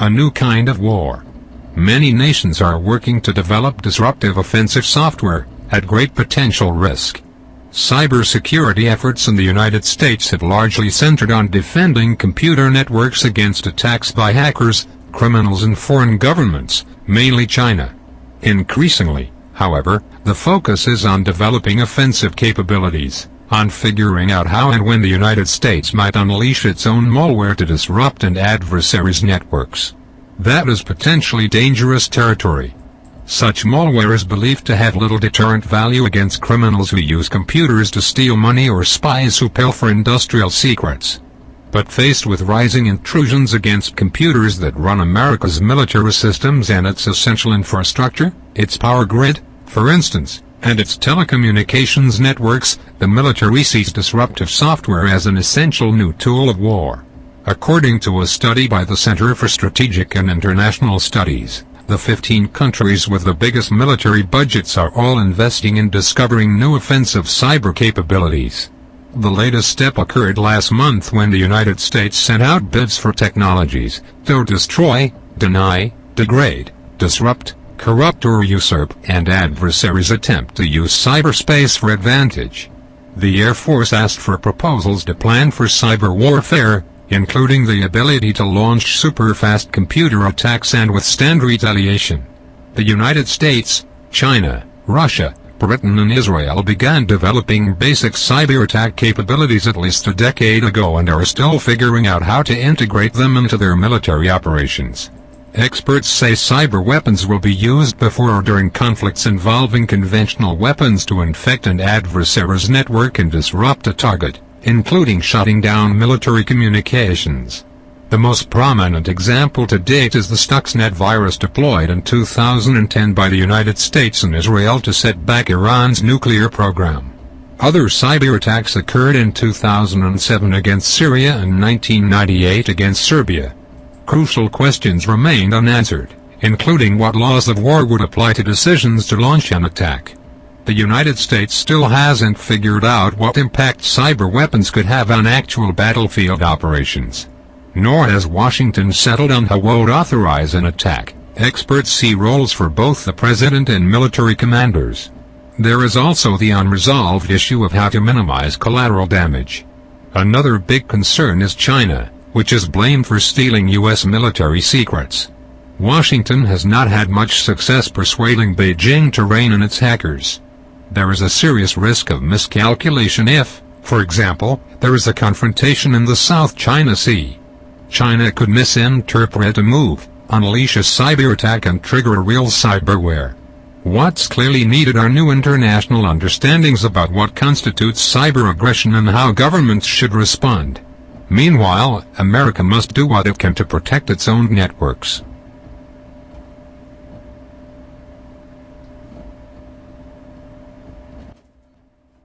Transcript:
a new kind of war. Many nations are working to develop disruptive offensive software, at great potential risk. Cybersecurity efforts in the United States have largely centered on defending computer networks against attacks by hackers, criminals and foreign governments, mainly China. Increasingly, however, the focus is on developing offensive capabilities, on figuring out how and when the United States might unleash its own malware to disrupt an adversary's networks. That is potentially dangerous territory. Such malware is believed to have little deterrent value against criminals who use computers to steal money or spies who pilfer industrial secrets. But faced with rising intrusions against computers that run America's military systems and its essential infrastructure, its power grid, for instance, and its telecommunications networks, the military sees disruptive software as an essential new tool of war. According to a study by the Center for Strategic and International Studies, the 15 countries with the biggest military budgets are all investing in discovering new offensive cyber capabilities. The latest step occurred last month when the United States sent out bids for technologies to destroy, deny, degrade, disrupt, corrupt or usurp an adversary's attempt to use cyberspace for advantage. The Air Force asked for proposals to plan for cyber warfare, including the ability to launch super-fast computer attacks and withstand retaliation. The United States, China, Russia, Britain and Israel began developing basic cyber attack capabilities at least a decade ago and are still figuring out how to integrate them into their military operations. Experts say cyber weapons will be used before or during conflicts involving conventional weapons to infect an adversary's network and disrupt a target, including shutting down military communications. The most prominent example to date is the Stuxnet virus deployed in 2010 by the United States and Israel to set back Iran's nuclear program. Other cyber attacks occurred in 2007 against Syria and 1998 against Serbia. Crucial questions remained unanswered, including what laws of war would apply to decisions to launch an attack. The United States still hasn't figured out what impact cyber weapons could have on actual battlefield operations. Nor has Washington settled on how would authorize an attack. Experts see roles for both the president and military commanders. There is also the unresolved issue of how to minimize collateral damage. Another big concern is China, which is blamed for stealing U.S. military secrets. Washington has not had much success persuading Beijing to rein in its hackers. There is a serious risk of miscalculation if, for example, there is a confrontation in the South China Sea. China could misinterpret a move, unleash a cyber attack and trigger a real cyberwar. What's clearly needed are new international understandings about what constitutes cyber aggression and how governments should respond. Meanwhile, America must do what it can to protect its own networks.